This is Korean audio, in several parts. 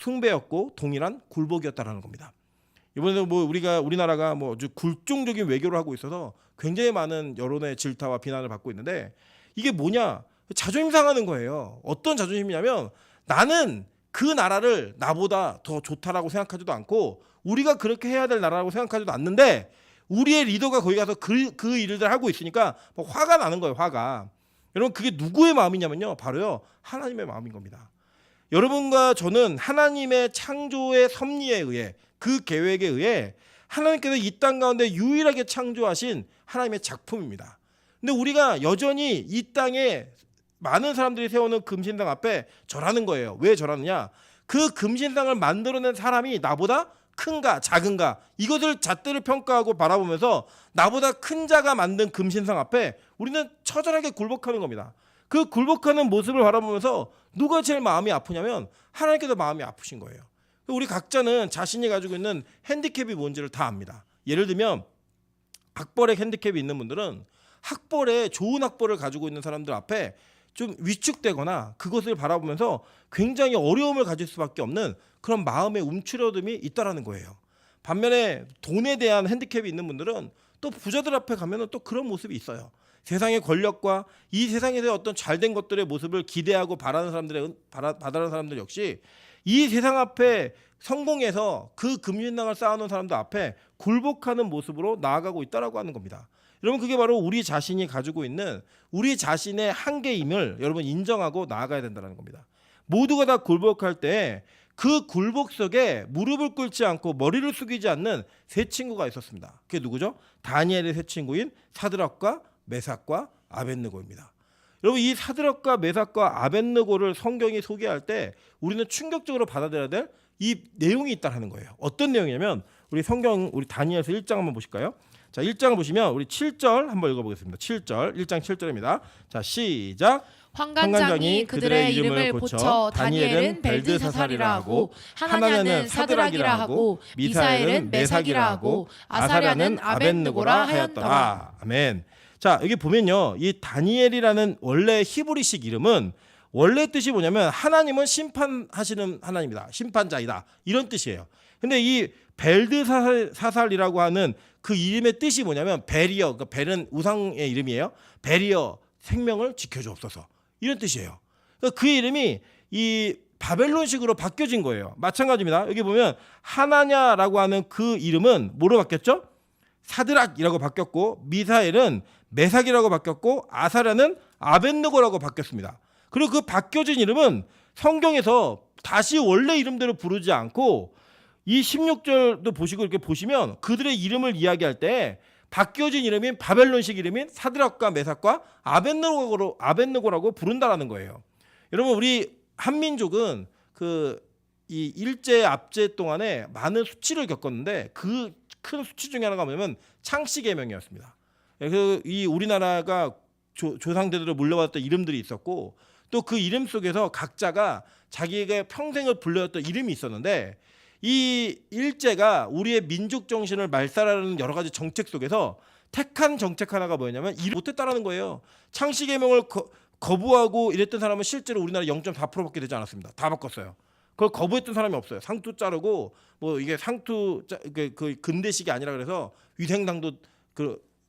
숭배였고 동일한 굴복이었다라는 겁니다. 이번에도 뭐 우리나라가 뭐 아주 굴종적인 외교를 하고 있어서 굉장히 많은 여론의 질타와 비난을 받고 있는데 이게 뭐냐? 자존심 상하는 거예요. 어떤 자존심이냐면 나는 그 나라를 나보다 더 좋다라고 생각하지도 않고 우리가 그렇게 해야 될 나라라고 생각하지도 않는데 우리의 리더가 거기 가서 그 일을 하고 있으니까 뭐 화가 나는 거예요. 화가. 여러분 그게 누구의 마음이냐면요. 바로요. 하나님의 마음인 겁니다. 여러분과 저는 하나님의 창조의 섭리에 의해 그 계획에 의해 하나님께서 이 땅 가운데 유일하게 창조하신 하나님의 작품입니다. 근데 우리가 여전히 이 땅에 많은 사람들이 세우는 금신상 앞에 절하는 거예요. 왜 절하느냐? 그 금신상을 만들어낸 사람이 나보다 큰가 작은가 이것을 잣대를 평가하고 바라보면서 나보다 큰 자가 만든 금신상 앞에 우리는 처절하게 굴복하는 겁니다. 그 굴복하는 모습을 바라보면서 누가 제일 마음이 아프냐면 하나님께서 마음이 아프신 거예요. 우리 각자는 자신이 가지고 있는 핸디캡이 뭔지를 다 압니다. 예를 들면 학벌에 핸디캡이 있는 분들은 학벌에 좋은 학벌을 가지고 있는 사람들 앞에 좀 위축되거나 그것을 바라보면서 굉장히 어려움을 가질 수밖에 없는 그런 마음의 움츠러듦이 있다라는 거예요. 반면에 돈에 대한 핸디캡이 있는 분들은 또 부자들 앞에 가면은 또 그런 모습이 있어요. 세상의 권력과 이 세상에서 어떤 잘된 것들의 모습을 기대하고 바라는 사람들 역시 이 세상 앞에 성공해서 그 금신당을 쌓아놓은 사람들 앞에 굴복하는 모습으로 나아가고 있다라고 하는 겁니다. 여러분 그게 바로 우리 자신이 가지고 있는 우리 자신의 한계임을 여러분 인정하고 나아가야 된다는 겁니다. 모두가 다 굴복할 때 그 굴복 속에 무릎을 꿇지 않고 머리를 숙이지 않는 세 친구가 있었습니다. 그게 누구죠? 다니엘의 세 친구인 사드락과 메삭과 아벳느고입니다. 여러분 이 사드락과 메삭과 아벳느고를 성경이 소개할 때 우리는 충격적으로 받아들여야 될 이 내용이 있다는 거예요. 어떤 내용이냐면 우리 다니엘서 1장 한번 보실까요? 자, 1장을 보시면 우리 7절 한번 읽어보겠습니다. 7절, 1장 7절입니다. 자, 시작. 환관장이 그들의 이름을 고쳐 다니엘은 벨드사살이라 하고 하나냐는 사드락이라 하고 미사엘은 메삭이라 하고 아사랴는 아벳느고라 하였더라. 아멘. 자, 여기 보면요. 이 다니엘이라는 원래 히브리식 이름은 원래 뜻이 뭐냐면 하나님은 심판하시는 하나님이다. 심판자이다. 이런 뜻이에요. 근데 이 벨드사살이라고 하는 그 이름의 뜻이 뭐냐면 베리어, 그러니까 벨은 우상의 이름이에요. 베리어, 생명을 지켜주옵소서. 이런 뜻이에요. 그러니까 그 이름이 이 바벨론식으로 바뀌어진 거예요. 마찬가지입니다. 여기 보면 하나냐라고 하는 그 이름은 뭐로 바뀌었죠? 사드락이라고 바뀌었고 미사엘은 메삭이라고 바뀌었고 아사랴는 아벳느고라고 바뀌었습니다. 그리고 그 바뀌어진 이름은 성경에서 다시 원래 이름대로 부르지 않고 이 16절도 보시고 이렇게 보시면 그들의 이름을 이야기할 때 바뀌어진 이름인 바벨론식 이름인 사드락과 메삭과 아벳느고라고 부른다라는 거예요. 여러분 우리 한민족은 이 일제 압제 동안에 많은 수치를 겪었는데 그 큰 수치 중에 하나가 뭐냐면 창씨개명이었습니다. 그래서 이 우리나라가 조상대대로 물려받았던 이름들이 있었고 또 그 이름 속에서 각자가 자기에게 평생을 불려왔던 이름이 있었는데 이 일제가 우리의 민족 정신을 말살하는 여러 가지 정책 속에서 택한 정책 하나가 뭐였냐면 이를 못했다라는 거예요. 창씨개명을 거부하고 이랬던 사람은 실제로 우리나라 0.4%밖에 되지 않았습니다. 다 바꿨어요. 그걸 거부했던 사람이 없어요. 상투 자르고 뭐 이게 그 근대식이 아니라 그래서 위생당도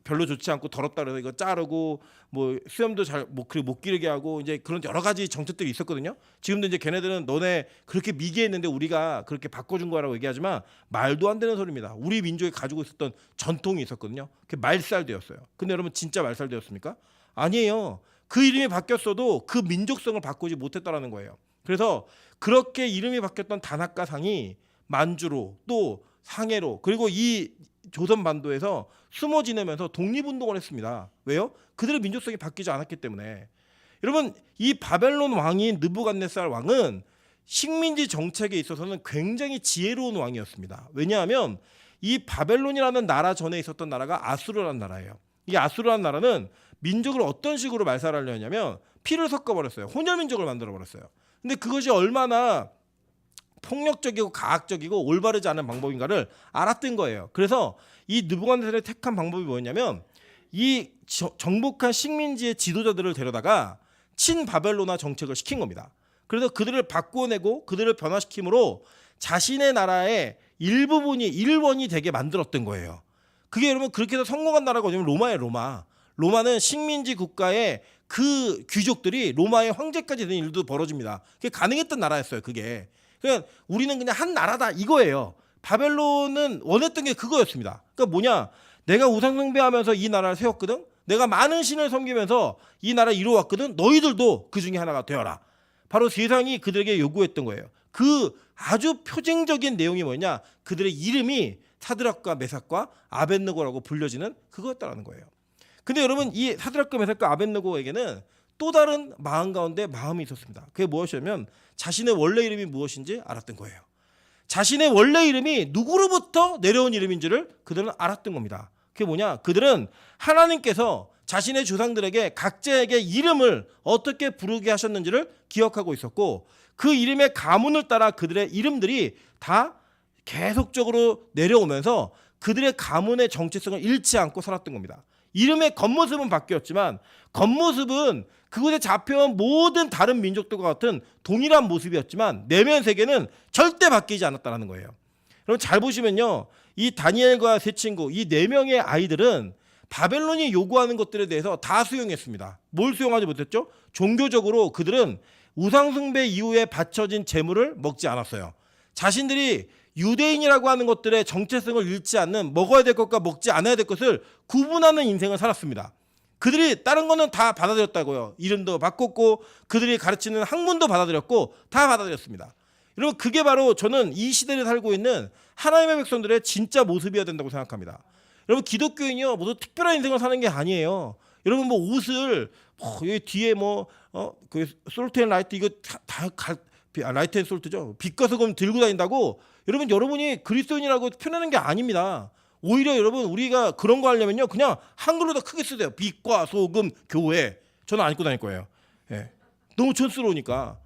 별로 좋지 않고 더럽다 그래서 이거 자르고 뭐 수염도 잘 못 기르게 하고 이제 그런 여러 가지 정책들이 있었거든요. 지금도 이제 걔네들은 너네 그렇게 미개했는데 우리가 그렇게 바꿔준 거라고 얘기하지만 말도 안 되는 소리입니다. 우리 민족이 가지고 있었던 전통이 있었거든요. 그게 말살되었어요. 근데 여러분 진짜 말살되었습니까? 아니에요. 그 이름이 바뀌었어도 그 민족성을 바꾸지 못했다라는 거예요. 그래서 그렇게 이름이 바뀌었던 다나카 상이 만주로 또 상해로 그리고 이 조선 반도에서 숨어 지내면서 독립운동을 했습니다. 왜요? 그들의 민족성이 바뀌지 않았기 때문에. 여러분 이 바벨론 왕인 느부갓네살 왕은 식민지 정책에 있어서는 굉장히 지혜로운 왕이었습니다. 왜냐하면 이 바벨론이라는 나라 전에 있었던 나라가 아수르라는 나라예요. 이 아수르라는 나라는 민족을 어떤 식으로 말살하려 했냐면 피를 섞어버렸어요. 혼혈민족을 만들어버렸어요. 근데 그것이 얼마나 폭력적이고 가학적이고 올바르지 않은 방법인가를 알았던 거예요. 그래서 이 느부갓네살이 택한 방법이 뭐였냐면 이 정복한 식민지의 지도자들을 데려다가 친바벨로나 정책을 시킨 겁니다. 그래서 그들을 바꾸어내고 그들을 변화시킴으로 자신의 나라의 일부분이 일원이 되게 만들었던 거예요. 그게 여러분 그렇게 해서 성공한 나라가 뭐냐면 로마예요. 로마는 식민지 국가의 그 귀족들이 로마의 황제까지 된 일도 벌어집니다. 그게 가능했던 나라였어요. 그게. 그러니까 우리는 그냥 한 나라다 이거예요. 바벨론은 원했던 게 그거였습니다. 그러니까 뭐냐? 내가 우상숭배하면서 이 나라를 세웠거든. 내가 많은 신을 섬기면서 이 나라를 이루어왔거든. 너희들도 그 중에 하나가 되어라. 바로 세상이 그들에게 요구했던 거예요. 그 아주 표징적인 내용이 뭐냐? 그들의 이름이 사드락과 메삭과 아벳느고라고 불려지는 그거였다라는 거예요. 근데 여러분 이 사드락과 메삭과 아벳느고에게는 또 다른 마음 가운데 마음이 있었습니다. 그게 무엇이냐면 자신의 원래 이름이 무엇인지 알았던 거예요. 자신의 원래 이름이 누구로부터 내려온 이름인지를 그들은 알았던 겁니다. 그게 뭐냐? 그들은 하나님께서 자신의 조상들에게 각자에게 이름을 어떻게 부르게 하셨는지를 기억하고 있었고 그 이름의 가문을 따라 그들의 이름들이 다 계속적으로 내려오면서 그들의 가문의 정체성을 잃지 않고 살았던 겁니다. 이름의 겉모습은 바뀌었지만 겉모습은 그곳에 잡혀온 모든 다른 민족들과 같은 동일한 모습이었지만 내면 세계는 절대 바뀌지 않았다는 거예요. 여러분 잘 보시면요. 이 다니엘과 세 친구, 이 네 명의 아이들은 바벨론이 요구하는 것들에 대해서 다 수용했습니다. 뭘 수용하지 못했죠? 종교적으로 그들은 우상숭배 이후에 바쳐진 제물을 먹지 않았어요. 자신들이 유대인이라고 하는 것들의 정체성을 잃지 않는 먹어야 될 것과 먹지 않아야 될 것을 구분하는 인생을 살았습니다. 그들이 다른 거는 다 받아들였다고요. 이름도 바꿨고 그들이 가르치는 학문도 받아들였고 다 받아들였습니다. 여러분 그게 바로 저는 이 시대를 살고 있는 하나님의 백성들의 진짜 모습이어야 된다고 생각합니다. 여러분 기독교인이요 모두 특별한 인생을 사는 게 아니에요. 여러분 뭐 옷을 여기 뒤에 그 솔트 앤 라이트 이거 라이트 앤 솔트죠. 빛과 소금 들고 다닌다고 여러분이 그리스도인이라고 표현하는 게 아닙니다. 오히려 여러분 우리가 그런 거 하려면요 그냥 한글로 더 크게 쓰세요. 빛과 소금 교회. 저는 안 입고 다닐 거예요. 예. 너무 촌스러우니까.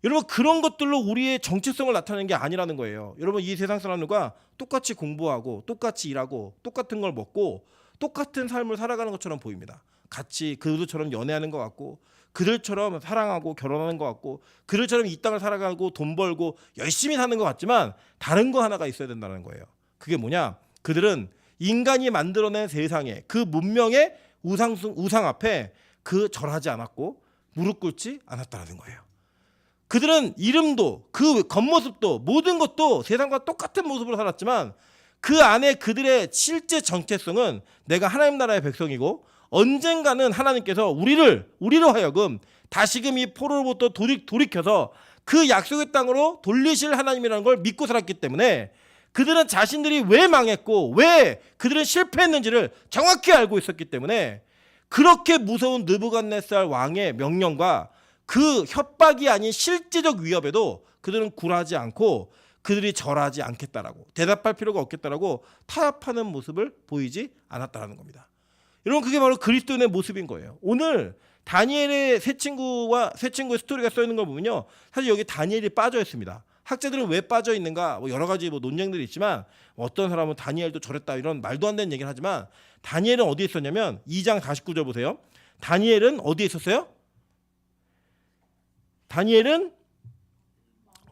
여러분 그런 것들로 우리의 정체성을 나타내는 게 아니라는 거예요. 여러분 이 세상 사람들과 똑같이 공부하고 똑같이 일하고 똑같은 걸 먹고 똑같은 삶을 살아가는 것처럼 보입니다. 같이 그들처럼 연애하는 것 같고 그들처럼 사랑하고 결혼하는 것 같고 그들처럼 이 땅을 살아가고 돈 벌고 열심히 사는 것 같지만 다른 거 하나가 있어야 된다는 거예요. 그게 뭐냐? 그들은 인간이 만들어낸 세상에 그 문명의 우상 앞에 그 절하지 않았고 무릎 꿇지 않았다는 거예요. 그들은 이름도 그 겉모습도 모든 것도 세상과 똑같은 모습으로 살았지만 그 안에 그들의 실제 정체성은 내가 하나님 나라의 백성이고 언젠가는 하나님께서 우리로 하여금 다시금 이 포로로부터 돌이켜서 그 약속의 땅으로 돌리실 하나님이라는 걸 믿고 살았기 때문에 그들은 자신들이 왜 망했고 왜 그들은 실패했는지를 정확히 알고 있었기 때문에 그렇게 무서운 느부갓네살 왕의 명령과 그 협박이 아닌 실제적 위협에도 그들은 굴하지 않고 그들이 절하지 않겠다라고 대답할 필요가 없겠다라고 타협하는 모습을 보이지 않았다라는 겁니다. 여러분 그게 바로 그리스도인의 모습인 거예요. 오늘 다니엘의 세 친구의 스토리가 써 있는 걸 보면요. 사실 여기 다니엘이 빠져 있습니다. 학자들은 왜 빠져 있는가 여러 가지 논쟁들이 있지만 어떤 사람은 다니엘도 저랬다 이런 말도 안 되는 얘기를 하지만 다니엘은 어디에 있었냐면 2장 49절 보세요. 다니엘은 어디에 있었어요? 다니엘은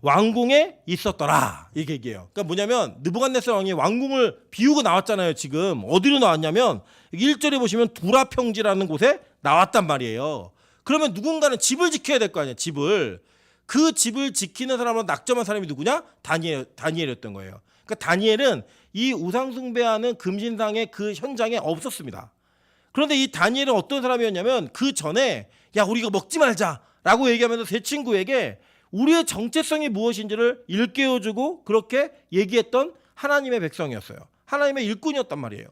왕궁에 있었더라 이렇게 얘기해요. 그러니까 뭐냐면 느부갓네살 왕이 왕궁을 비우고 나왔잖아요. 지금 어디로 나왔냐면 1절에 보시면 두라 평지라는 곳에 나왔단 말이에요. 그러면 누군가는 집을 지켜야 될 거 아니에요. 집을. 그 집을 지키는 사람으로 낙점한 사람이 누구냐? 다니엘이었던 거예요. 그러니까 다니엘은 이 우상숭배하는 금신상의 그 현장에 없었습니다. 그런데 이 다니엘은 어떤 사람이었냐면 그 전에 야 우리 이거 먹지 말자라고 얘기하면서 세 친구에게 우리의 정체성이 무엇인지를 일깨워주고 그렇게 얘기했던 하나님의 백성이었어요. 하나님의 일꾼이었단 말이에요.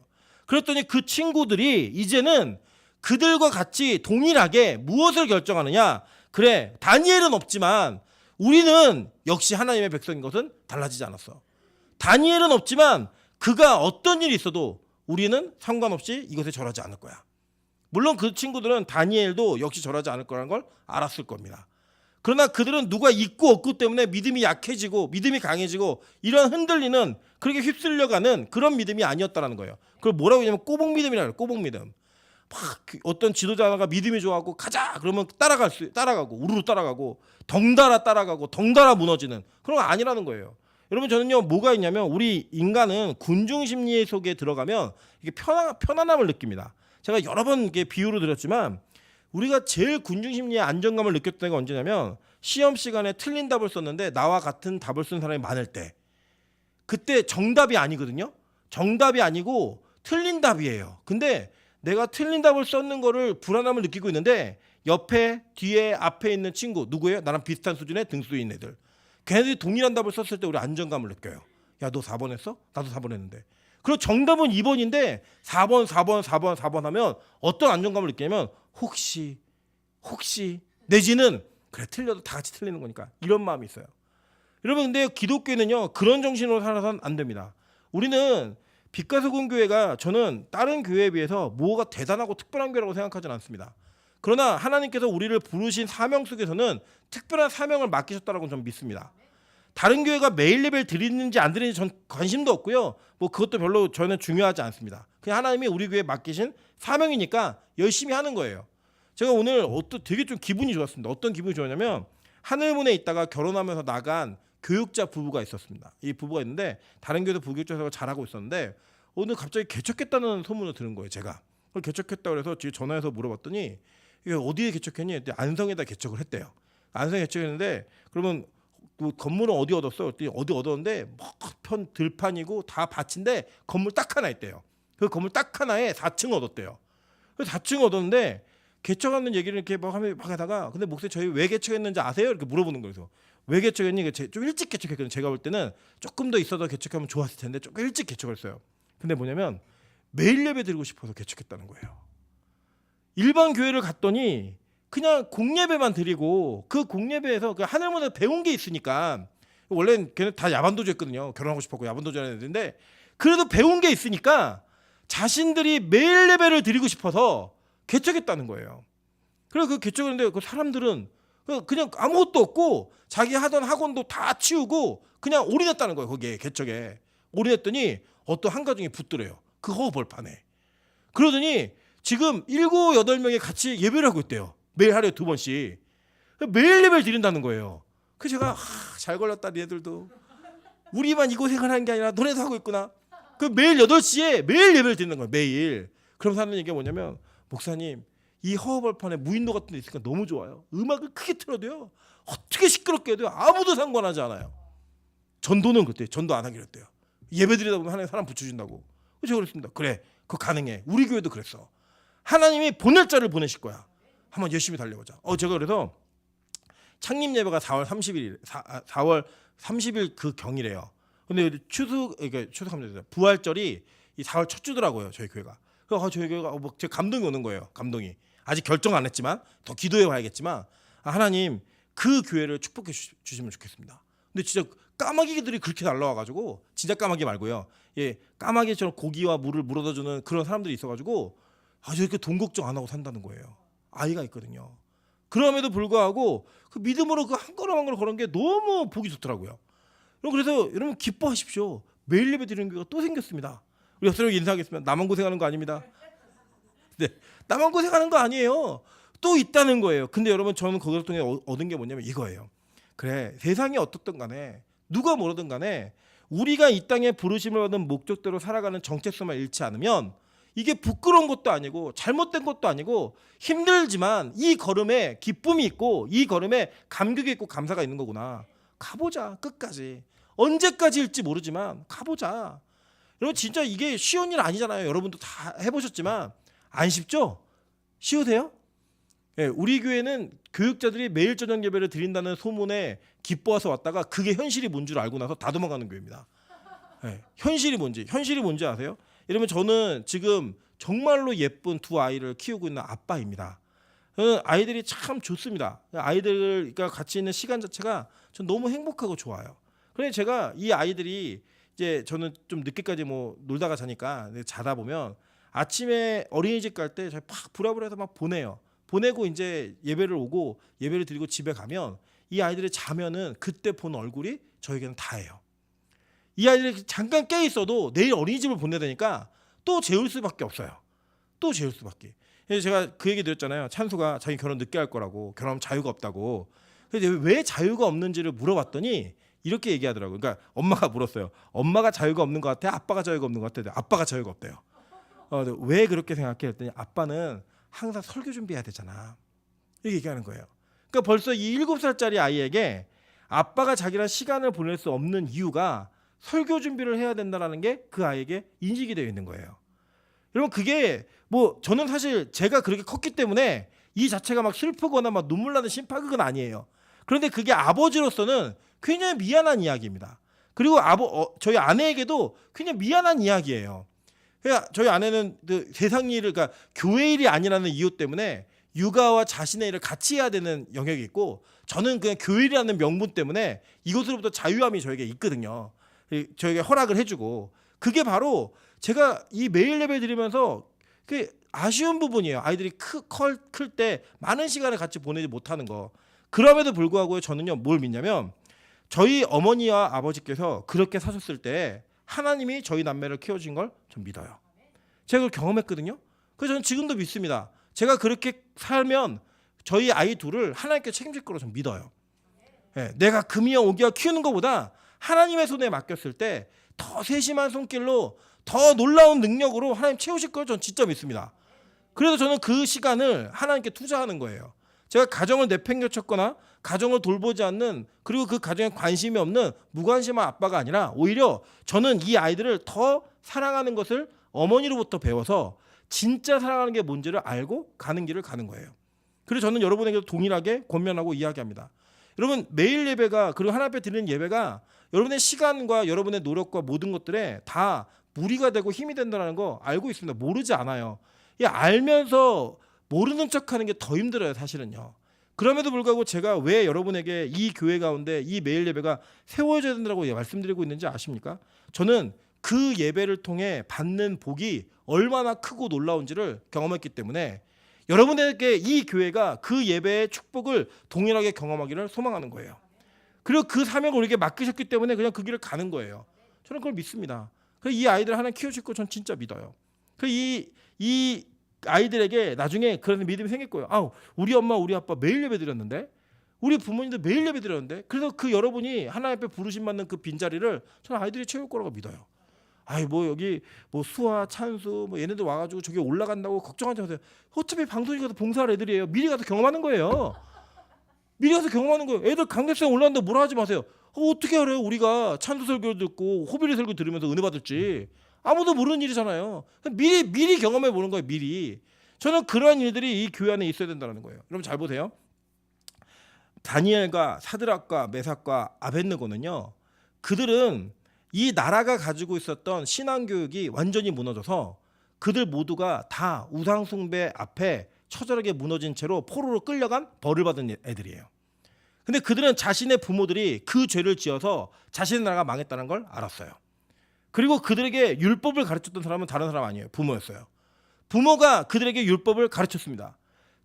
그랬더니 그 친구들이 이제는 그들과 같이 동일하게 무엇을 결정하느냐? 그래 다니엘은 없지만 우리는 역시 하나님의 백성인 것은 달라지지 않았어. 다니엘은 없지만 그가 어떤 일이 있어도 우리는 상관없이 이것에 절하지 않을 거야. 물론 그 친구들은 다니엘도 역시 절하지 않을 거라는 걸 알았을 겁니다. 그러나 그들은 누가 있고 없고 때문에 믿음이 약해지고 믿음이 강해지고 이런 흔들리는 그렇게 휩쓸려가는 그런 믿음이 아니었다는 거예요. 그걸 뭐라고 하냐면 꼬복 믿음이라고 해요. 꼬복 믿음. 어떤 지도자가 믿음이 좋아하고 가자 그러면 따라가고 우르르 따라가고 덩달아 무너지는 그런 거 아니라는 거예요. 여러분 저는요 뭐가 있냐면 우리 인간은 군중 심리 속에 들어가면 이게 편안함을 느낍니다. 제가 여러 번 이렇게 비유로 드렸지만 우리가 제일 군중 심리의 안정감을 느꼈던 때가 언제냐면 시험 시간에 틀린 답을 썼는데 나와 같은 답을 쓴 사람이 많을 때 그때 정답이 아니거든요. 정답이 아니고 틀린 답이에요. 근데 내가 틀린 답을 썼는 거를 불안함을 느끼고 있는데 옆에 뒤에 앞에 있는 친구 누구예요? 나랑 비슷한 수준의 등수에 있는 애들 걔네들이 동일한 답을 썼을 때 우리 안정감을 느껴요. 야 너 4번 했어? 나도 4번 했는데. 그리고 정답은 2번인데 4번 하면 어떤 안정감을 느끼냐면 혹시 내지는 그래 틀려도 다 같이 틀리는 거니까 이런 마음이 있어요. 여러분 근데 기독교는요 그런 정신으로 살아서는 안 됩니다. 우리는 빛과 소금 교회가 저는 다른 교회에 비해서 뭐가 대단하고 특별한 교회라고 생각하지는 않습니다. 그러나 하나님께서 우리를 부르신 사명 속에서는 특별한 사명을 맡기셨다고 저는 믿습니다. 다른 교회가 매일 예배를 드리는지 안 드리는지 전 관심도 없고요. 뭐 그것도 별로 저는 중요하지 않습니다. 그냥 하나님이 우리 교회에 맡기신 사명이니까 열심히 하는 거예요. 제가 오늘 되게 좀 기분이 좋았습니다. 어떤 기분이 좋았냐면 하늘문에 있다가 결혼하면서 나간 교육자 부부가 있었습니다. 이 부부가 있는데 다른 교회도 부교육자 생활을 잘하고 있었는데 오늘 갑자기 개척했다는 소문을 들은 거예요. 제가 그걸 개척했다고 해서 지금 전화해서 물어봤더니 이게 어디에 개척했니? 했더니 안성에다 개척을 했대요. 안성에 개척했는데 그러면 그 건물은 어디 얻었어? 그랬더니 어디 얻었는데 편 들판이고 다 밭인데 건물 딱 하나 있대요. 그 건물 딱 하나에 4층 얻었대요. 그래서 4층 얻었는데 개척하는 얘기를 이렇게 막 하다가 근데 목사님 저희 왜 개척했는지 아세요? 이렇게 물어보는 거예요. 그래서 왜 개척했니? 좀 일찍 개척했거든요. 제가 볼 때는 조금 더 있어도 개척하면 좋았을 텐데 조금 일찍 개척을 했어요. 근데 뭐냐면 매일 예배 드리고 싶어서 개척했다는 거예요. 일반 교회를 갔더니 그냥 공예배만 드리고 그 공예배에서 그 하늘문에 배운 게 있으니까 원래는 걔는 다 야반도주 했거든요. 결혼하고 싶었고 야반도주 하는 애들인데 그래도 배운 게 있으니까 자신들이 매일 예배를 드리고 싶어서 개척했다는 거예요. 그래서 그 개척했는데 그 사람들은 그냥 아무것도 없고 자기 하던 학원도 다 치우고 그냥 올인했다는 거예요. 거기에 개척에 올인했더니 어떤 한 가정이 붙더래요. 그 허벌판에. 그러더니 지금 7, 8명이 같이 예배를 하고 있대요. 매일 하루에 2번씩. 매일 예배를 드린다는 거예요. 그래서 제가 잘 걸렸다 니네들도. 우리만 이 고생을 하는 게 아니라 너네도 하고 있구나. 그 매일 8시에 매일 예배를 드리는 거예요. 매일. 그럼 하는 얘기가 뭐냐면 목사님 이 허허벌판에 무인도 같은 데 있으니까 너무 좋아요. 음악을 크게 틀어도요. 어떻게 시끄럽게 해도 아무도 상관하지 않아요. 전도는 그때 전도 안 하기로 했대요. 예배 드리다 보면 하나님 사람 붙여준다고. 제가 그랬습니다. 그래 그거 가능해. 우리 교회도 그랬어. 하나님이 보낼 자를 보내실 거야. 한번 열심히 달려보자. 제가 그래서 창립 예배가 4월 30일 그 경이래요. 근데 추석하면 부활절이 이 4월 첫 주더라고요. 저희 교회가. 그래서 저희 교회가 제 감동이 오는 거예요. 감동이. 아직 결정 안 했지만 더 기도해 봐야겠지만 하나님 그 교회를 축복해 주시면 좋겠습니다. 근데 진짜 까마귀들이 그렇게 날라와가지고 진짜 까마귀 말고요. 예, 까마귀처럼 고기와 물을 물어다 주는 그런 사람들이 있어가지고 저렇게 돈 걱정 안 하고 산다는 거예요. 아이가 있거든요. 그럼에도 불구하고 그 믿음으로 그 한 걸음 한 걸음 걸은 게 너무 보기 좋더라고요. 그래서 여러분 기뻐하십시오. 매일 예배 드리는 교회가 또 생겼습니다. 우리 옆사람 인사하겠습니다. 나만 고생하는 거 아닙니다. 네, 나만 고생하는 거 아니에요. 또 있다는 거예요. 근데 여러분 저는 거기서 통해 얻은 게 뭐냐면 이거예요. 그래 세상이 어떻든 간에 누가 뭐라든 간에 우리가 이 땅에 부르심을 받은 목적대로 살아가는 정체성만 잃지 않으면 이게 부끄러운 것도 아니고 잘못된 것도 아니고 힘들지만 이 걸음에 기쁨이 있고 이 걸음에 감격이 있고 감사가 있는 거구나. 가보자 끝까지. 언제까지일지 모르지만 가보자. 여러분 진짜 이게 쉬운 일 아니잖아요. 여러분도 다 해보셨지만 안 쉽죠? 쉬우세요? 네, 우리 교회는 교육자들이 매일 저녁 예배를 드린다는 소문에 기뻐해서 왔다가 그게 현실이 뭔 줄 알고 나서 다 도망가는 교회입니다. 네, 현실이 뭔지 아세요? 이러면 저는 지금 정말로 예쁜 두 아이를 키우고 있는 아빠입니다. 저는 아이들이 참 좋습니다. 아이들과 같이 있는 시간 자체가 전 너무 행복하고 좋아요. 그래서 제가 이 아이들이 이제 저는 좀 늦게까지 뭐 놀다가 자니까 자다 보면 아침에 어린이집 갈 때 팍 부랴부랴해서 막 보내요. 보내고 이제 예배를 오고 예배를 드리고 집에 가면 이 아이들이 자면은 그때 본 얼굴이 저에게는 다예요. 이 아이들이 잠깐 깨 있어도 내일 어린이집을 보내야 되니까 또 재울 수밖에 없어요. 또 재울 수밖에. 그래서 제가 그 얘기 드렸잖아요. 찬수가 자기 결혼 늦게 할 거라고, 결혼하면 자유가 없다고. 근데 왜 자유가 없는지를 물어봤더니 이렇게 얘기하더라고요. 그러니까 엄마가 물었어요. 엄마가 자유가 없는 것 같아? 아빠가 자유가 없는 것 같아? 아빠가 자유가 없대요. 왜 그렇게 생각해? 했더니 아빠는 항상 설교 준비해야 되잖아. 이렇게 얘기하는 거예요. 그러니까 벌써 이 7살짜리 아이에게 아빠가 자기랑 시간을 보낼 수 없는 이유가 설교 준비를 해야 된다는 게 그 아이에게 인식이 되어 있는 거예요. 여러분 그게 뭐 저는 사실 제가 그렇게 컸기 때문에 이 자체가 막 슬프거나 막 눈물 나는 심파극은 아니에요. 그런데 그게 아버지로서는 굉장히 미안한 이야기입니다. 그리고 저희 아내에게도 굉장히 미안한 이야기예요. 그러니까 저희 아내는 그 세상 일을, 그러니까 교회 일이 아니라는 이유 때문에 육아와 자신의 일을 같이 해야 되는 영역이 있고, 저는 그냥 교회 일이라는 명분 때문에 이것으로부터 자유함이 저에게 있거든요. 저에게 허락을 해주고, 그게 바로 제가 이 매일 예배 드리면서 그 아쉬운 부분이에요. 아이들이 클 때 많은 시간을 같이 보내지 못하는 거. 그럼에도 불구하고 저는요 뭘 믿냐면, 저희 어머니와 아버지께서 그렇게 사셨을 때 하나님이 저희 남매를 키워준 걸 전 믿어요. 제가 그걸 경험했거든요. 그래서 저는 지금도 믿습니다. 제가 그렇게 살면 저희 아이 둘을 하나님께 책임질 거로 전 믿어요. 네, 내가 금이와 오기와 키우는 것보다 하나님의 손에 맡겼을 때 더 세심한 손길로 더 놀라운 능력으로 하나님 채우실 걸 전 진짜 믿습니다. 그래서 저는 그 시간을 하나님께 투자하는 거예요. 제가 가정을 내팽개쳤거나 가정을 돌보지 않는, 그리고 그 가정에 관심이 없는 무관심한 아빠가 아니라 오히려 저는 이 아이들을 더 사랑하는 것을 어머니로부터 배워서 진짜 사랑하는 게 뭔지를 알고 가는 길을 가는 거예요. 그래서 저는 여러분에게도 동일하게 권면하고 이야기합니다. 여러분 매일 예배가, 그리고 하나님 앞에 드리는 예배가 여러분의 시간과 여러분의 노력과 모든 것들에 다 무리가 되고 힘이 된다는 거 알고 있습니다. 모르지 않아요. 알면서 모르는 척하는 게 더 힘들어요, 사실은요. 그럼에도 불구하고 제가 왜 여러분에게 이 교회 가운데 이 매일 예배가 세워져야 된다고 말씀드리고 있는지 아십니까? 저는 그 예배를 통해 받는 복이 얼마나 크고 놀라운지를 경험했기 때문에 여러분에게 이 교회가 그 예배의 축복을 동일하게 경험하기를 소망하는 거예요. 그리고 그 사명을 우리에게 맡기셨기 때문에 그냥 그 길을 가는 거예요. 저는 그걸 믿습니다. 그래서 이 아이들 하나 키우실 거 전 진짜 믿어요. 이 아이들에게 나중에 그런 믿음이 생길 거예요. 우리 엄마 우리 아빠 매일 예배 드렸는데, 우리 부모님들 매일 예배 드렸는데, 그래서 그 여러분이 하나님 앞에 부르심 받는 그 빈자리를 저는 아이들이 채울 거라고 믿어요. 여기 수아 찬수 얘네들 와가지고 저기 올라간다고 걱정하지 마세요. 어차피 방송에 가서 봉사할 애들이에요. 미리 가서 경험하는 거예요. 미리 가서 경험하는 거예요. 애들 강대상 올라간다고 뭐라 하지 마세요. 어떻게 알아요? 우리가 찬수 설교 듣고 호비리 설교 들으면서 은혜 받을지. 아무도 모르는 일이잖아요. 미리 경험해 보는 거예요. 미리. 저는 그러한 일들이 이 교회 안에 있어야 된다는 거예요. 여러분 잘 보세요. 다니엘과 사드락과 메삭과 아벳느고는요, 그들은 이 나라가 가지고 있었던 신앙 교육이 완전히 무너져서 그들 모두가 다 우상 숭배 앞에 처절하게 무너진 채로 포로로 끌려간 벌을 받은 애들이에요. 근데 그들은 자신의 부모들이 그 죄를 지어서 자신의 나라가 망했다는 걸 알았어요. 그리고 그들에게 율법을 가르쳤던 사람은 다른 사람 아니에요. 부모였어요. 부모가 그들에게 율법을 가르쳤습니다.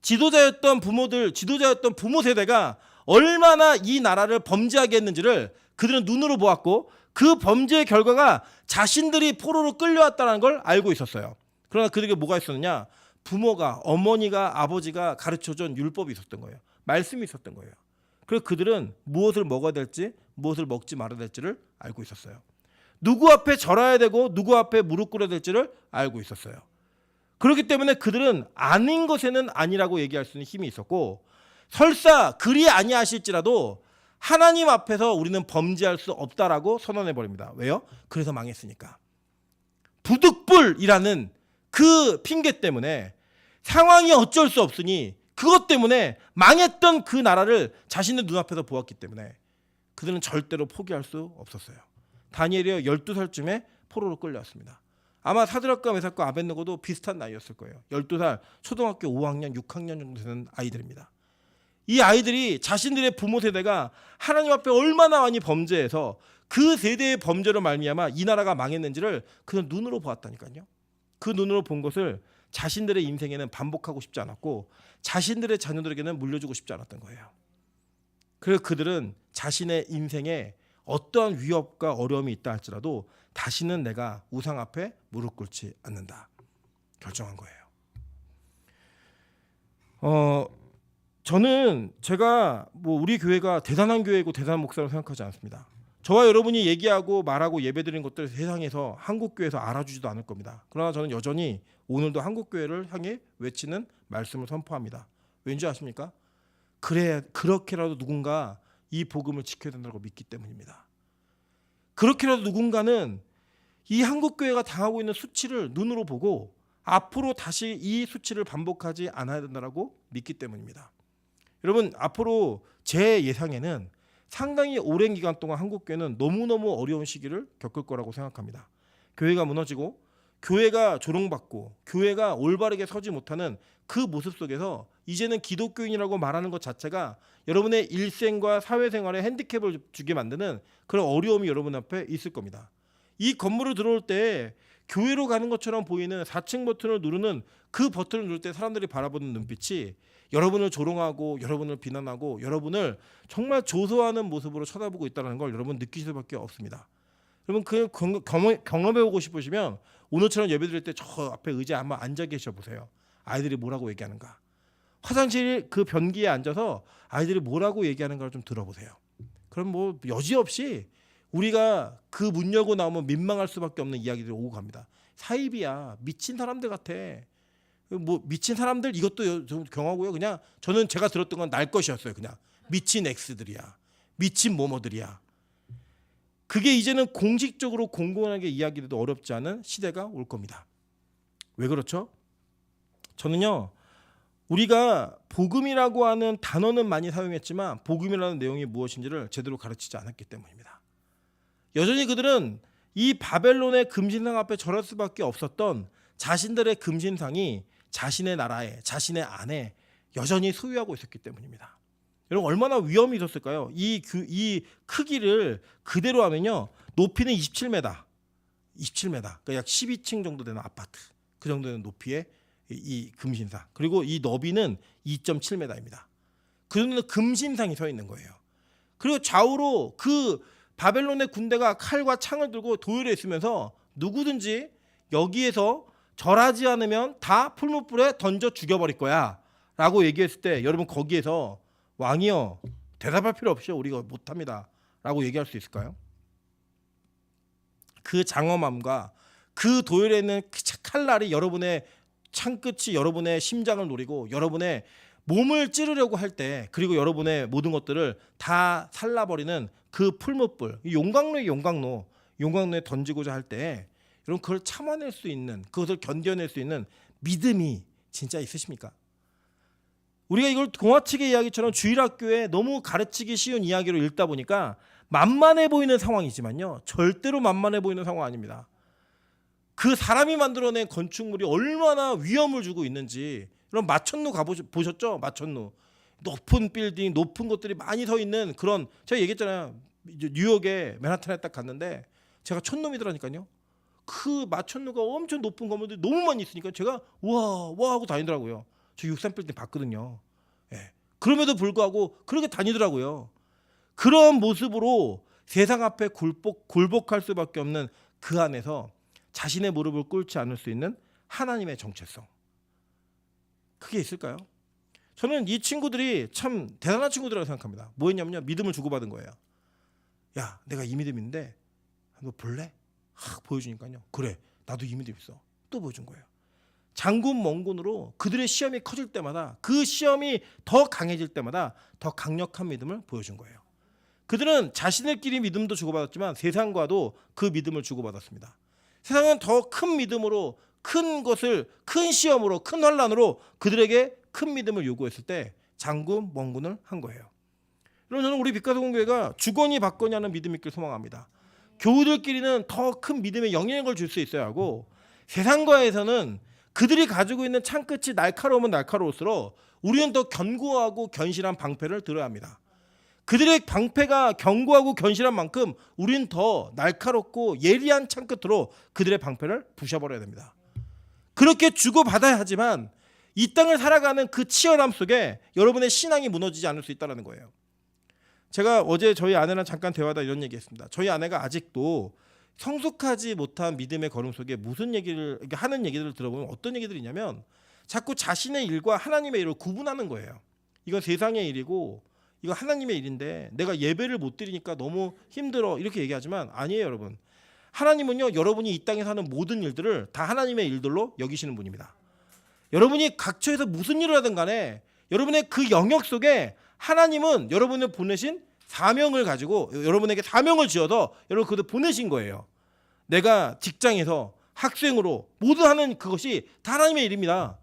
지도자였던 부모 세대가 얼마나 이 나라를 범죄하게 했는지를 그들은 눈으로 보았고, 그 범죄의 결과가 자신들이 포로로 끌려왔다는 걸 알고 있었어요. 그러나 그들에게 뭐가 있었느냐? 부모가, 어머니가, 아버지가 가르쳐준 율법이 있었던 거예요. 말씀이 있었던 거예요. 그래서 그들은 무엇을 먹어야 될지, 무엇을 먹지 말아야 될지를 알고 있었어요. 누구 앞에 절해야 되고 누구 앞에 무릎 꿇어야 될지를 알고 있었어요. 그렇기 때문에 그들은 아닌 것에는 아니라고 얘기할 수 있는 힘이 있었고, 설사 그리 아니하실지라도 하나님 앞에서 우리는 범죄할 수 없다라고 선언해 버립니다. 왜요? 그래서 망했으니까. 부득불이라는 그 핑계 때문에 상황이 어쩔 수 없으니 그것 때문에 망했던 그 나라를 자신의 눈앞에서 보았기 때문에 그들은 절대로 포기할 수 없었어요. 다니엘이 12살쯤에 포로로 끌려왔습니다. 아마 사드락과 메삭과 아벳느고도 비슷한 나이였을 거예요. 12살, 초등학교 5학년, 6학년 정도 되는 아이들입니다. 이 아이들이 자신들의 부모 세대가 하나님 앞에 얼마나 많이 범죄해서 그 세대의 범죄로 말미암아 이 나라가 망했는지를 그는 눈으로 보았다니까요. 그 눈으로 본 것을 자신들의 인생에는 반복하고 싶지 않았고 자신들의 자녀들에게는 물려주고 싶지 않았던 거예요. 그래서 그들은 자신의 인생에 어떠한 위협과 어려움이 있다 할지라도 다시는 내가 우상 앞에 무릎 꿇지 않는다 결정한 거예요. 저는 제가 뭐 우리 교회가 대단한 교회고 대단한 목사라고 생각하지 않습니다. 저와 여러분이 얘기하고 말하고 예배드리는 것들 세상에서 한국교회에서 알아주지도 않을 겁니다. 그러나 저는 여전히 오늘도 한국교회를 향해 외치는 말씀을 선포합니다. 왠지 아십니까? 그렇게라도 누군가 이 복음을 지켜야 된다고 믿기 때문입니다. 그렇게라도 누군가는 이 한국교회가 당하고 있는 수치를 눈으로 보고 앞으로 다시 이 수치를 반복하지 않아야 된다고 믿기 때문입니다. 여러분, 앞으로 제 예상에는 상당히 오랜 기간 동안 한국교회는 너무너무 어려운 시기를 겪을 거라고 생각합니다. 교회가 무너지고 교회가 조롱받고 교회가 올바르게 서지 못하는 그 모습 속에서 이제는 기독교인이라고 말하는 것 자체가 여러분의 일생과 사회생활에 핸디캡을 주게 만드는 그런 어려움이 여러분 앞에 있을 겁니다. 이 건물을 들어올 때 교회로 가는 것처럼 보이는 4층 버튼을 누르는 그 버튼을 누를 때 사람들이 바라보는 눈빛이 여러분을 조롱하고 여러분을 비난하고 여러분을 정말 조소하는 모습으로 쳐다보고 있다는 걸 여러분 느끼실 수밖에 없습니다. 여러분 그 경험해보고 싶으시면 오늘처럼 예배드릴 때 저 앞에 의자에 한번 앉아 계셔 보세요. 아이들이 뭐라고 얘기하는가. 화장실 그 변기에 앉아서 아이들이 뭐라고 얘기하는가를 좀 들어보세요. 그럼 뭐 여지없이 우리가 그 문 열고 나오면 민망할 수밖에 없는 이야기들이 오고 갑니다. 사이비야, 미친 사람들 같아. 뭐 미친 사람들 이것도 좀 경하고요. 그냥 저는 제가 들었던 건 날 것이었어요. 그냥 미친 X들이야, 미친 뭐뭐들이야. 그게 이제는 공식적으로 공공하게 이야기해도 어렵지 않은 시대가 올 겁니다. 왜 그렇죠? 저는요, 우리가 복음이라고 하는 단어는 많이 사용했지만 복음이라는 내용이 무엇인지를 제대로 가르치지 않았기 때문입니다. 여전히 그들은 이 바벨론의 금신상 앞에 절할 수밖에 없었던 자신들의 금신상이 자신의 나라에, 자신의 안에 여전히 소유하고 있었기 때문입니다. 여러분 얼마나 위험이 있었을까요? 이 크기를 그대로 하면요, 높이는 27m, 그러니까 약 12층 정도 되는 아파트, 그 정도 되는 높이의 이 금신상, 그리고 이 너비는 2.7m입니다. 그 정도는 금신상이 서 있는 거예요. 그리고 좌우로 그 바벨론의 군대가 칼과 창을 들고 도열해 있으면서 누구든지 여기에서 절하지 않으면 다 풀무불에 던져 죽여버릴 거야 라고 얘기했을 때 여러분 거기에서 왕이여 대답할 필요 없이요, 우리가 못합니다 라고 얘기할 수 있을까요? 그 장엄함과 그 도열에 있는 칼날이 여러분의 창끝이 여러분의 심장을 노리고 여러분의 몸을 찌르려고 할 때, 그리고 여러분의 모든 것들을 다 살라버리는 그 풀무불, 용광로에 던지고자 할 때 여러분 그걸 참아낼 수 있는, 그것을 견뎌낼 수 있는 믿음이 진짜 있으십니까? 우리가 이걸 동화책의 이야기처럼 주일학교에 너무 가르치기 쉬운 이야기로 읽다 보니까 만만해 보이는 상황이지만요, 절대로 만만해 보이는 상황 아닙니다. 그 사람이 만들어낸 건축물이 얼마나 위험을 주고 있는지. 그럼 마천루 보셨죠? 마천루 높은 빌딩, 높은 것들이 많이 서 있는 그런, 제가 얘기했잖아요. 뉴욕에 맨하탄에 딱 갔는데 제가 촌놈이더라니까요. 그 마천루가 엄청 높은 건물들이 너무 많이 있으니까 제가 와 하고 다니더라고요. 저 63빌딩 봤거든요. 예. 그럼에도 불구하고 그렇게 다니더라고요. 그런 모습으로 세상 앞에 굴복할 수밖에 없는 그 안에서 자신의 무릎을 꿇지 않을 수 있는 하나님의 정체성, 그게 있을까요? 저는 이 친구들이 참 대단한 친구들이라고 생각합니다. 뭐였냐면요, 믿음을 주고받은 거예요. 야, 내가 이 믿음인데 너 볼래? 보여주니까요, 그래 나도 이 믿음 있어. 또 보여준 거예요. 장군 멍군으로 그들의 시험이 커질 때마다, 그 시험이 더 강해질 때마다 더 강력한 믿음을 보여준 거예요. 그들은 자신들끼리 믿음도 주고받았지만 세상과도 그 믿음을 주고받았습니다. 세상은 더 큰 믿음으로, 큰 시험으로, 큰 환난으로 그들에게 큰 믿음을 요구했을 때 장군 멍군을 한 거예요. 여러분, 저는 우리 빛가서공교회가 주거니 받거니 하는 믿음 있길 소망합니다. 교우들끼리는 더 큰 믿음의 영향력을 줄 수 있어야 하고, 세상과에서는 그들이 가지고 있는 창끝이 날카로우면 날카로울수록 우리는 더 견고하고 견실한 방패를 들어야 합니다. 그들의 방패가 견고하고 견실한 만큼 우리는 더 날카롭고 예리한 창끝으로 그들의 방패를 부셔버려야 됩니다. 그렇게 주고받아야 하지만 이 땅을 살아가는 그 치열함 속에 여러분의 신앙이 무너지지 않을 수 있다는 거예요. 제가 어제 저희 아내랑 잠깐 대화하다 이런 얘기했습니다. 저희 아내가 아직도 성숙하지 못한 믿음의 걸음 속에 무슨 얘기를 하는 얘기들을 들어보면 어떤 얘기들이 있냐면, 자꾸 자신의 일과 하나님의 일을 구분하는 거예요. 이건 세상의 일이고 이거 하나님의 일인데 내가 예배를 못 드리니까 너무 힘들어 이렇게 얘기하지만 아니에요, 여러분. 하나님은요, 여러분이 이 땅에 사는 모든 일들을 다 하나님의 일들로 여기시는 분입니다. 여러분이 각처에서 무슨 일을 하든 간에 여러분의 그 영역 속에 하나님은 여러분을 보내신 사명을 가지고 여러분에게 사명을 지어서 여러분 그들 보내신 거예요. 내가 직장에서 학생으로 모두 하는 그것이 다 하나님의 일입니다.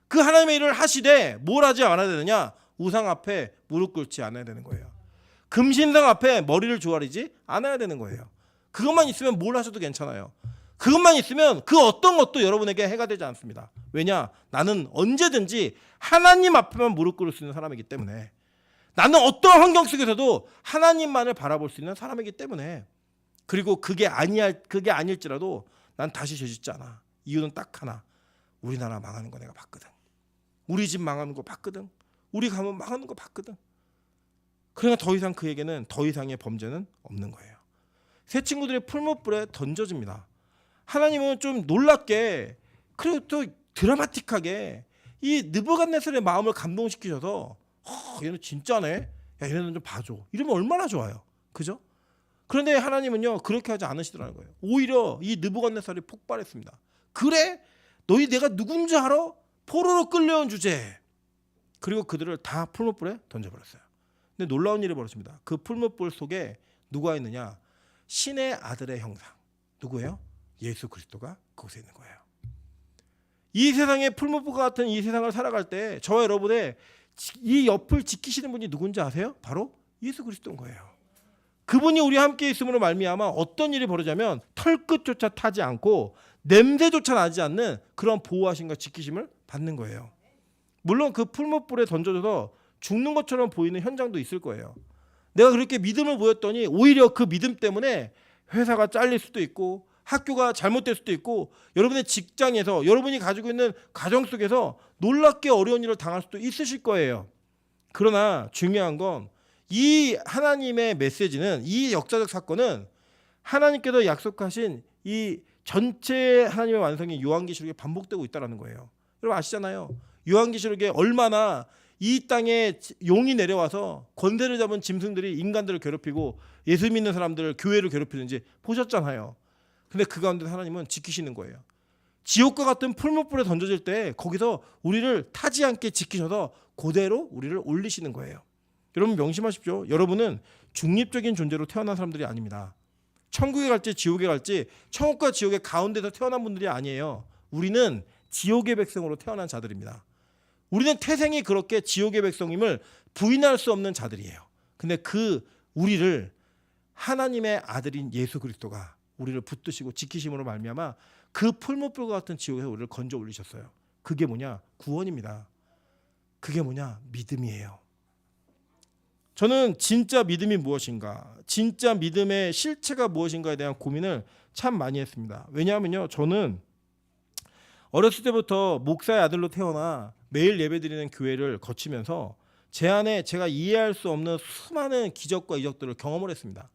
그 하나님의 일을 하시되 뭘 하지 않아야 되느냐? 우상 앞에 무릎 꿇지 않아야 되는 거예요. 금신상 앞에 머리를 조아리지 않아야 되는 거예요. 그것만 있으면 뭘 하셔도 괜찮아요. 그것만 있으면 그 어떤 것도 여러분에게 해가 되지 않습니다. 왜냐? 나는 언제든지 하나님 앞에만 무릎 꿇을 수 있는 사람이기 때문에, 나는 어떤 환경 속에서도 하나님만을 바라볼 수 있는 사람이기 때문에, 그리고 그게 아닐지라도 난 다시 죄짓지 않아. 이유는 딱 하나. 우리나라 망하는 거 내가 봤거든. 우리 집 망하는 거 봤거든. 우리 가문 망하는 거 봤거든. 그러니까 더 이상 그에게는 더 이상의 범죄는 없는 거예요. 새 친구들이 풀무불에 던져집니다. 하나님은 좀 놀랍게, 그리고 또 드라마틱하게 이 느부갓네살의 마음을 감동시키셔서 얘는 진짜네, 야 얘네는 좀 봐줘, 이러면 얼마나 좋아요, 그죠? 그런데 하나님은요 그렇게 하지 않으시더라는 거예요. 오히려 이 느부갓네살이 폭발했습니다. 그래? 너희 내가 누군지 알아? 포로로 끌려온 주제. 그리고 그들을 다 풀무불에 던져버렸어요. 근데 놀라운 일이 벌어집니다. 그 풀무불 속에 누가 있느냐? 신의 아들의 형상. 누구예요? 예수 그리스도가 그곳에 있는 거예요. 이 세상의 풀무불과 같은 이 세상을 살아갈 때 저와 여러분의 이 옆을 지키시는 분이 누군지 아세요? 바로 예수 그리스도인 거예요. 그분이 우리와 함께 있음으로 말미암아 어떤 일이 벌어지냐면 털끝조차 타지 않고 냄새조차 나지 않는 그런 보호하심과 지키심을 받는 거예요. 물론 그 풀무불에 던져져서 죽는 것처럼 보이는 현장도 있을 거예요. 내가 그렇게 믿음을 보였더니 오히려 그 믿음 때문에 회사가 잘릴 수도 있고 학교가 잘못될 수도 있고 여러분의 직장에서 여러분이 가지고 있는 가정 속에서 놀랍게 어려운 일을 당할 수도 있으실 거예요. 그러나 중요한 건 이 하나님의 메시지는, 이 역사적 사건은 하나님께서 약속하신 이 전체 하나님의 완성이 요한계시록에 반복되고 있다는 거예요. 여러분 아시잖아요. 요한계시록에 얼마나 이 땅에 용이 내려와서 권세를 잡은 짐승들이 인간들을 괴롭히고 예수 믿는 사람들을, 교회를 괴롭히는지 보셨잖아요. 근데 그 가운데 하나님은 지키시는 거예요. 지옥과 같은 풀무불에 던져질 때 거기서 우리를 타지 않게 지키셔서 그대로 우리를 올리시는 거예요. 여러분 명심하십시오. 여러분은 중립적인 존재로 태어난 사람들이 아닙니다. 천국에 갈지 지옥에 갈지 천국과 지옥의 가운데서 태어난 분들이 아니에요. 우리는 지옥의 백성으로 태어난 자들입니다. 우리는 태생이 그렇게 지옥의 백성임을 부인할 수 없는 자들이에요. 근데 그 우리를 하나님의 아들인 예수 그리스도가 우리를 붙드시고 지키심으로 말미암아 그 풀무불과 같은 지옥에서 우리를 건져 올리셨어요. 그게 뭐냐? 구원입니다. 그게 뭐냐? 믿음이에요. 저는 진짜 믿음이 무엇인가, 진짜 믿음의 실체가 무엇인가에 대한 고민을 참 많이 했습니다. 왜냐하면요, 저는 어렸을 때부터 목사의 아들로 태어나 매일 예배드리는 교회를 거치면서 제 안에 제가 이해할 수 없는 수많은 기적과 이적들을 경험을 했습니다.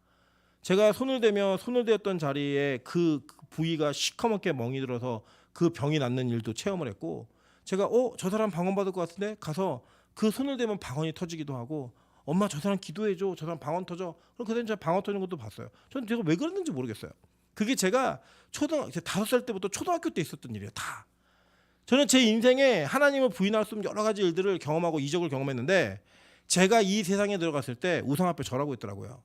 제가 손을 대며 손을 대었던 자리에 그 부위가 시커멓게 멍이 들어서 그 병이 낫는 일도 체험을 했고, 제가 저 사람 방언 받을 것 같은데 가서 그 손을 대면 방언이 터지기도 하고, 엄마 저 사람 기도해줘, 저 사람 방언 터져. 그럼 그때는 제가 방언 터지는 것도 봤어요. 저는 제가 왜 그랬는지 모르겠어요. 그게 제가 5살 때부터 초등학교 때 있었던 일이에요. 다. 저는 제 인생에 하나님을 부인할 수 없는 여러 가지 일들을 경험하고 이적을 경험했는데, 제가 이 세상에 들어갔을 때 우상 앞에 절하고 있더라고요.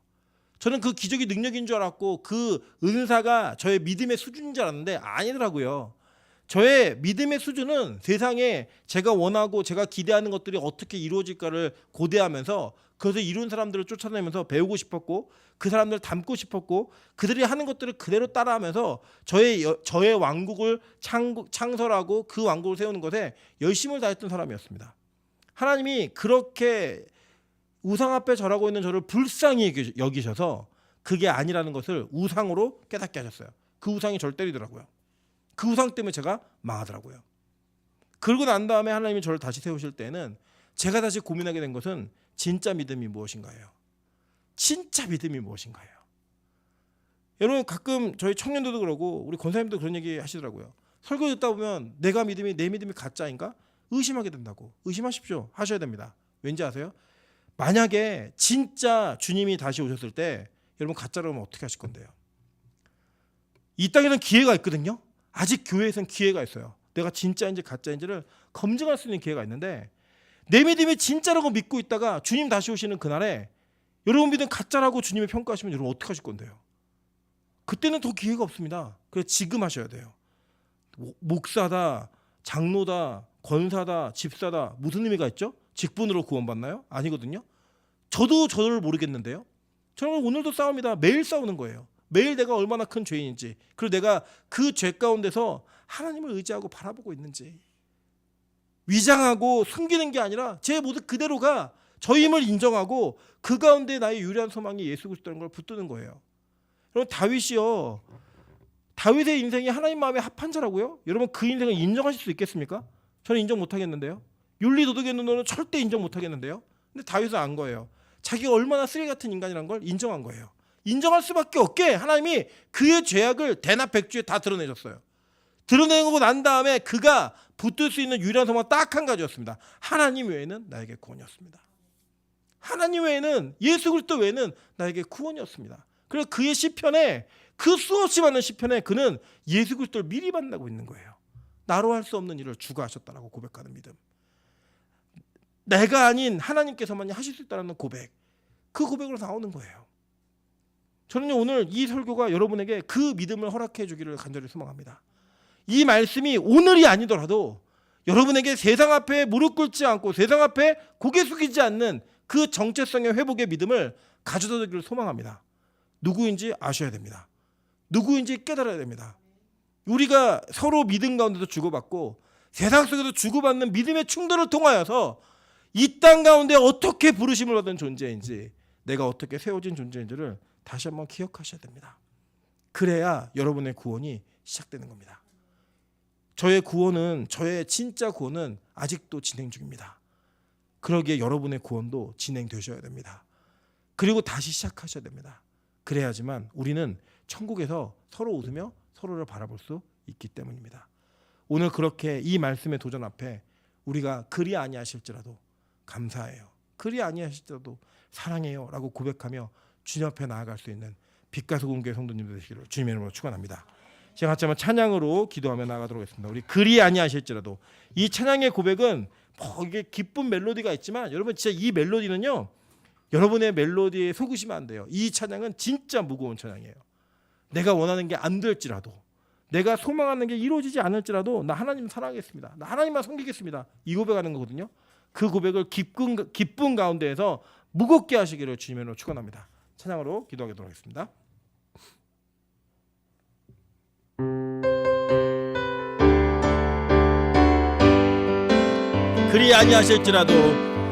저는 그 기적이 능력인 줄 알았고 그 은사가 저의 믿음의 수준인 줄 알았는데 아니더라고요. 저의 믿음의 수준은 세상에 제가 원하고 제가 기대하는 것들이 어떻게 이루어질까를 고대하면서 그것을 이룬 사람들을 쫓아내면서 배우고 싶었고, 그 사람들을 닮고 싶었고, 그들이 하는 것들을 그대로 따라하면서 저의 왕국을 창설하고 그 왕국을 세우는 것에 열심을 다했던 사람이었습니다. 하나님이 그렇게 우상 앞에 절하고 있는 저를 불쌍히 여기셔서 그게 아니라는 것을 우상으로 깨닫게 하셨어요. 그 우상이 저를 때리더라고요. 그 우상 때문에 제가 망하더라고요. 그러고 난 다음에 하나님이 저를 다시 세우실 때는 제가 다시 고민하게 된 것은 진짜 믿음이 무엇인가요? 진짜 믿음이 무엇인가요? 여러분 가끔 저희 청년들도 그러고 우리 권사님도 그런 얘기 하시더라고요. 설교 듣다 보면 내 믿음이 가짜인가? 의심하게 된다고. 의심하십시오. 하셔야 됩니다. 왠지 아세요? 만약에 진짜 주님이 다시 오셨을 때 여러분 가짜로 하면 어떻게 하실 건데요? 이 땅에는 기회가 있거든요. 아직 교회에서는 기회가 있어요. 내가 진짜인지 가짜인지를 검증할 수 있는 기회가 있는데 내 믿음이 진짜라고 믿고 있다가 주님 다시 오시는 그날에 여러분 믿음 가짜라고 주님이 평가하시면 여러분 어떻게 하실 건데요? 그때는 더 기회가 없습니다. 그래서 지금 하셔야 돼요. 목사다, 장로다, 권사다, 집사다 무슨 의미가 있죠? 직분으로 구원받나요? 아니거든요. 저도 저를 모르겠는데요. 저는 오늘도 싸웁니다. 매일 싸우는 거예요. 매일 내가 얼마나 큰 죄인인지, 그리고 내가 그 죄 가운데서 하나님을 의지하고 바라보고 있는지, 위장하고 숨기는 게 아니라 제 모습 그대로가 저임을 인정하고 그 가운데 나의 유일한 소망이 예수 그리스도라는 걸 붙드는 거예요. 여러분 다윗이요, 다윗의 인생이 하나님 마음에 합한 자라고요? 여러분 그 인생을 인정하실 수 있겠습니까? 저는 인정 못하겠는데요. 윤리도덕의 눈으로는 절대 인정 못하겠는데요. 근데 다윗은 안 거예요. 자기가 얼마나 쓰레기 같은 인간이란 걸 인정한 거예요. 인정할 수밖에 없게 하나님이 그의 죄악을 대낮백주에 다 드러내셨어요. 드러내고 난 다음에 그가 붙들 수 있는 유일한 소망 딱 한 가지였습니다. 하나님 외에는 나에게 구원이었습니다. 하나님 외에는, 예수 그리스도 외에는 나에게 구원이었습니다. 그래서 그의 시편에, 그 수없이 많은 시편에 그는 예수 그리스도를 미리 만나고 있는 거예요. 나로 할 수 없는 일을 주가 하셨다라고 고백하는 믿음. 내가 아닌 하나님께서만이 하실 수 있다는 고백. 그 고백으로 나오는 거예요. 저는 오늘 이 설교가 여러분에게 그 믿음을 허락해 주기를 간절히 소망합니다. 이 말씀이 오늘이 아니더라도 여러분에게 세상 앞에 무릎 꿇지 않고 세상 앞에 고개 숙이지 않는 그 정체성의 회복의 믿음을 가져다 주기를 소망합니다. 누구인지 아셔야 됩니다. 누구인지 깨달아야 됩니다. 우리가 서로 믿음 가운데도 주고받고 세상 속에서 주고받는 믿음의 충돌을 통하여서 이 땅 가운데 어떻게 부르심을 받은 존재인지, 내가 어떻게 세워진 존재인지를 다시 한번 기억하셔야 됩니다. 그래야 여러분의 구원이 시작되는 겁니다. 저의 구원은, 저의 진짜 구원은 아직도 진행 중입니다. 그러기에 여러분의 구원도 진행되셔야 됩니다. 그리고 다시 시작하셔야 됩니다. 그래야지만 우리는 천국에서 서로 웃으며 서로를 바라볼 수 있기 때문입니다. 오늘 그렇게 이 말씀의 도전 앞에 우리가 그리 아니하실지라도 감사해요, 그리 아니하실지라도 사랑해요 라고 고백하며 주님 앞에 나아갈 수 있는 빛과 소금 교회 성도님들 되시기를 주님의 이름으로 축원합니다. 제가 같이 한번 찬양으로 기도하며 나아가도록 하겠습니다. 우리 그리 아니하실지라도, 이 찬양의 고백은 이게 기쁜 멜로디가 있지만 여러분 진짜 이 멜로디는요, 여러분의 멜로디에 속으시면 안 돼요. 이 찬양은 진짜 무거운 찬양이에요. 내가 원하는 게 안 될지라도, 내가 소망하는 게 이루어지지 않을지라도 나 하나님 사랑하겠습니다, 나 하나님만 섬기겠습니다, 이 고백하는 거거든요. 그 고백을 기쁨 가운데에서 무겁게 하시기를 주님으로 축원합니다. 찬양으로 기도하도록 하겠습니다. 그리 아니하실지라도